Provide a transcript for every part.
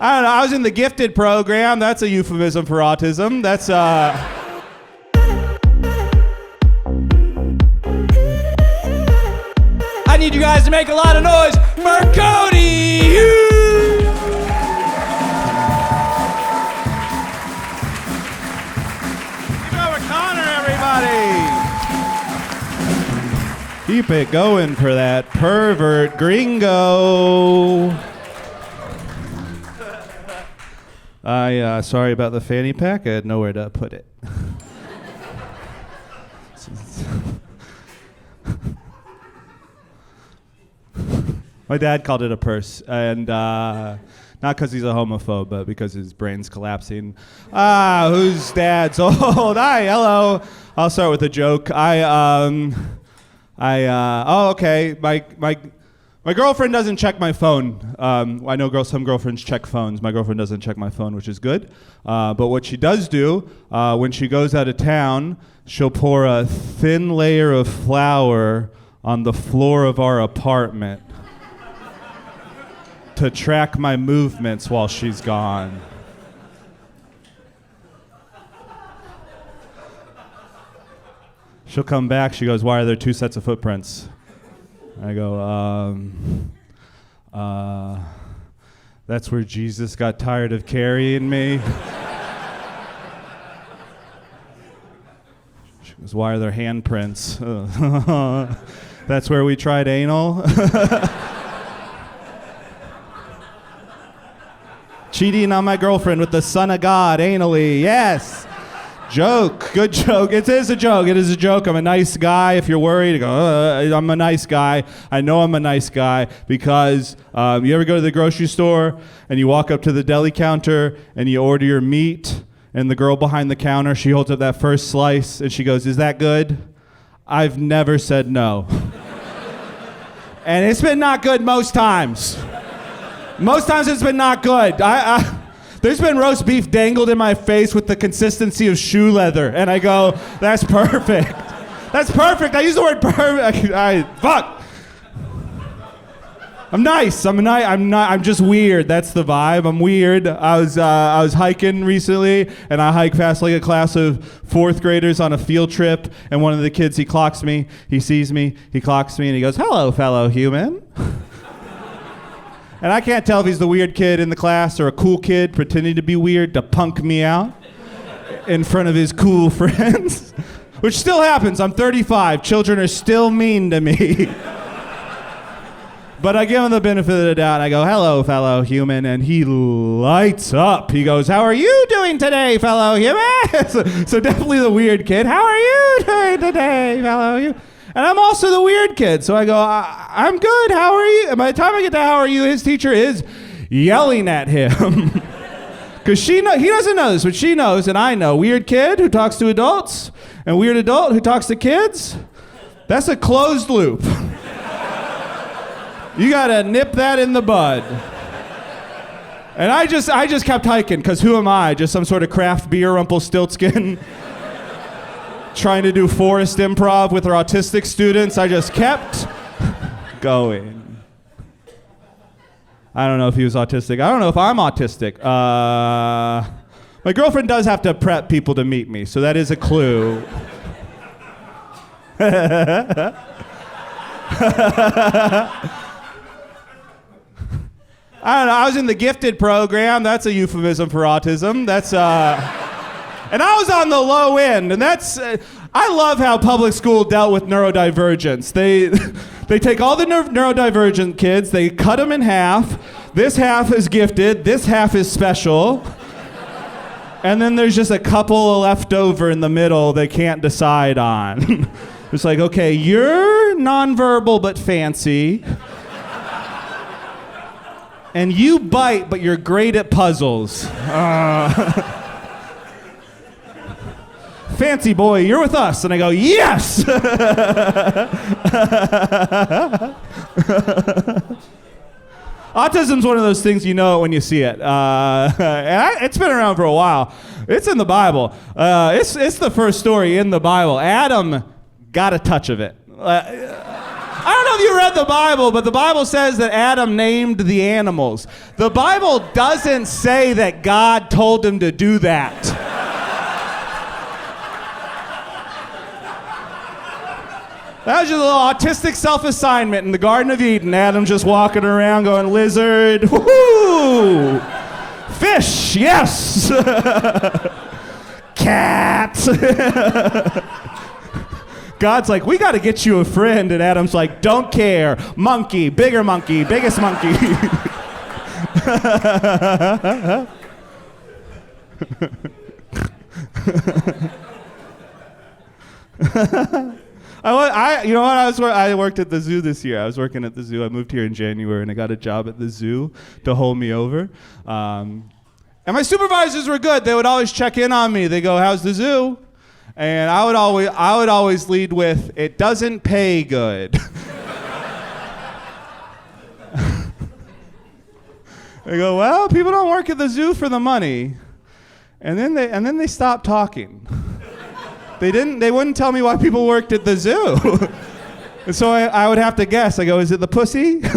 I don't know. I was in the gifted program. That's a euphemism for autism. That's I need you guys to make a lot of noise for Cody Hughes. Give it over Connor, everybody. Keep it going for that pervert gringo. Sorry about the fanny pack. I had nowhere to put it. My dad called it a purse, and not because he's a homophobe, but because his brain's collapsing. Whose dad's old? Hi, hello. I'll start with a joke. Okay. My girlfriend doesn't check my phone. I know some girlfriends check phones. My girlfriend doesn't check my phone, which is good. But what she does do, when she goes out of town, she'll pour a thin layer of flour on the floor of our apartment to track my movements while she's gone. She'll come back, she goes, "Why are there two sets of footprints?" I go, that's where Jesus got tired of carrying me. She goes, "Why are there handprints?" That's where we tried anal. Cheating on my girlfriend with the Son of God anally, yes. Joke, good joke. It is a joke. It is a joke. I'm a nice guy. If you're worried, you go, I'm a nice guy. I know I'm a nice guy because you ever go to the grocery store and you walk up to the deli counter and you order your meat, and the girl behind the counter, she holds up that first slice and she goes, "Is that good?" I've never said no. And it's been not good most times. Most times it's been not good. There's been roast beef dangled in my face with the consistency of shoe leather, and I go, "That's perfect. That's perfect." I use the word perfect. Fuck. I'm nice. I'm just weird. That's the vibe. I'm weird. I was hiking recently, and I hike past like a class of fourth graders on a field trip, and one of the kids, he clocks me. He sees me. He clocks me, and he goes, "Hello, fellow human." And I can't tell if he's the weird kid in the class or a cool kid pretending to be weird to punk me out in front of his cool friends, which still happens. I'm 35. Children are still mean to me. But I give him the benefit of the doubt. And I go, "Hello, fellow human," and he lights up. He goes, "How are you doing today, fellow human?" So definitely the weird kid. "How are you doing today, fellow human?" And I'm also the weird kid, so I go, "I'm good, how are you?" And by the time I get to "how are you," his teacher is yelling at him. Because he doesn't know this, but she knows, and I know. Weird kid who talks to adults, and weird adult who talks to kids, that's a closed loop. You gotta nip that in the bud. And I just kept hiking, because who am I? Just some sort of craft beer Rumpelstiltskin? Trying to do forest improv with our autistic students. I just kept going. I don't know if he was autistic. I don't know if I'm autistic. My girlfriend does have to prep people to meet me, so that is a clue. I don't know. I was in the gifted program. That's a euphemism for autism. That's and I was on the low end, and that's, I love how public school dealt with neurodivergence. They take all the neurodivergent kids, they cut them in half. This half is gifted, this half is special. And then there's just a couple left over in the middle they can't decide on. It's like, okay, you're nonverbal but fancy. And you bite, but you're great at puzzles. Fancy boy, you're with us. And I go, "Yes!" Autism's one of those things you know it when you see it. It's been around for a while. It's in the Bible. It's the first story in the Bible. Adam got a touch of it. I don't know of you read the Bible, but the Bible says that Adam named the animals. The Bible doesn't say that God told him to do that. That was just a little autistic self-assignment in the Garden of Eden. Adam just walking around going, lizard, woohoo! Fish, yes! Cat! God's like, we got to get you a friend. And Adam's like, don't care. Monkey, biggest monkey. I worked at the zoo this year. I was working at the zoo. I moved here in January, and I got a job at the zoo to hold me over. And my supervisors were good. They would always check in on me. They go, how's the zoo? And I would always lead with, it doesn't pay good. They go, well, people don't work at the zoo for the money. And then they stopped talking. They wouldn't tell me why people worked at the zoo. And so I would have to guess. I go, is it the pussy? Because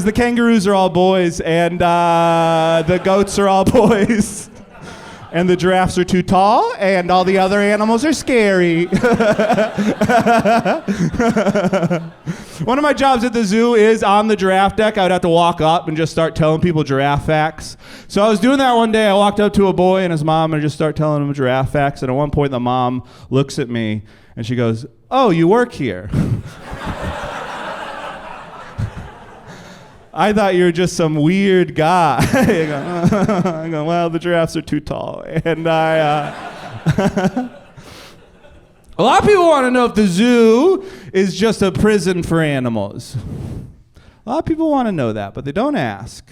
the kangaroos are all boys, and the goats are all boys. And the giraffes are too tall, and all the other animals are scary. One of my jobs at the zoo is on the giraffe deck. I would have to walk up and just start telling people giraffe facts. So I was doing that one day. I walked up to a boy and his mom and I just start telling him giraffe facts. And at one point, the mom looks at me and she goes, "Oh, you work here." I thought you were just some weird guy. I go, well, the giraffes are too tall. And a lot of people want to know if the zoo is just a prison for animals. A lot of people want to know that, but they don't ask.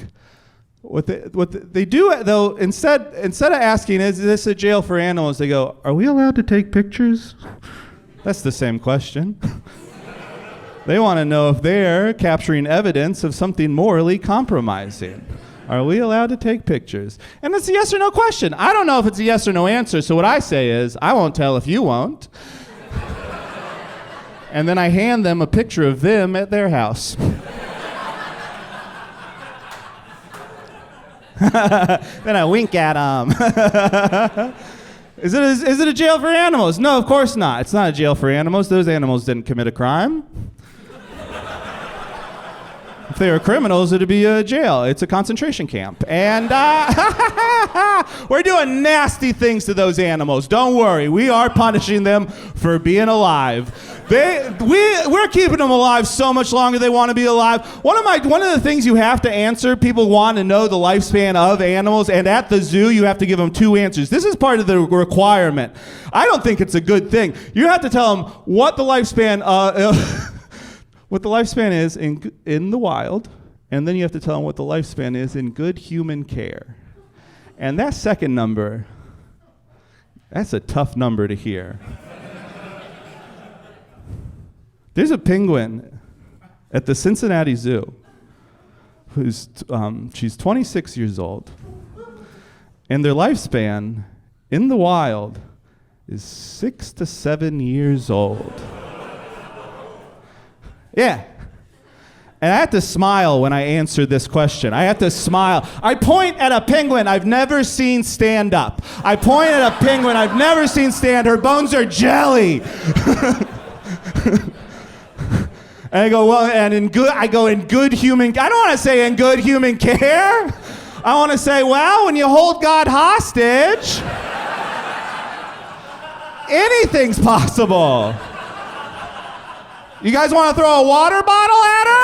What they do, though, instead of asking, is this a jail for animals, they go, are we allowed to take pictures? That's the same question. They want to know if they're capturing evidence of something morally compromising. Are we allowed to take pictures? And it's a yes or no question. I don't know if it's a yes or no answer, so what I say is, I won't tell if you won't. And then I hand them a picture of them at their house. Then I wink at them. Is it a jail for animals? No, of course not. It's not a jail for animals. Those animals didn't commit a crime. If they were criminals, it'd be a jail. It's a concentration camp. And we're doing nasty things to those animals. Don't worry. We are punishing them for being alive. We're keeping them alive so much longer they want to be alive. One of the things you have to answer, people want to know the lifespan of animals, and at the zoo, you have to give them 2 answers. This is part of the requirement. I don't think it's a good thing. You have to tell them what the lifespan what the lifespan is in the wild, and then you have to tell them what the lifespan is in good human care. And that second number, that's a tough number to hear. There's a penguin at the Cincinnati Zoo she's 26 years old, and their lifespan in the wild is 6 to 7 years old. Yeah. And I have to smile when I answer this question. I have to smile. I point at a penguin I've never seen stand up. I point at a penguin I've never seen stand. Her bones are jelly. And I go, well, and in good human, I don't want to say in good human care. I want to say, well, when you hold God hostage, anything's possible. You guys want to throw a water bottle at her?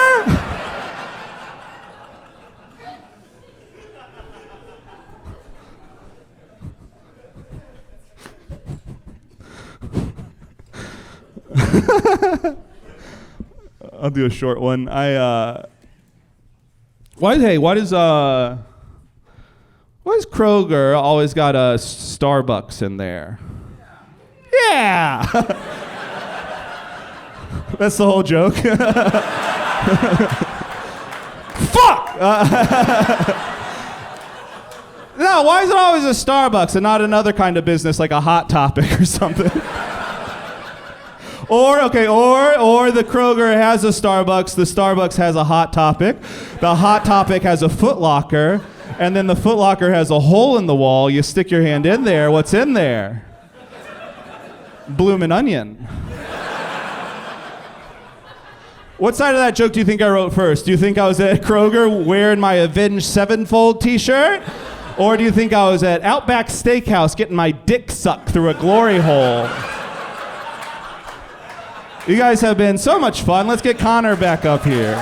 I'll do a short one. Why does Kroger always got a Starbucks in there? Yeah. That's the whole joke. Fuck! No, why is it always a Starbucks and not another kind of business like a Hot Topic or something? Or the Kroger has a Starbucks, the Starbucks has a Hot Topic, the Hot Topic has a Foot Locker, and then the Foot Locker has a hole in the wall. You stick your hand in there. What's in there? Bloomin' onion. What side of that joke do you think I wrote first? Do you think I was at Kroger wearing my Avenged Sevenfold t-shirt? Or do you think I was at Outback Steakhouse getting my dick sucked through a glory hole? You guys have been so much fun. Let's get Connor back up here.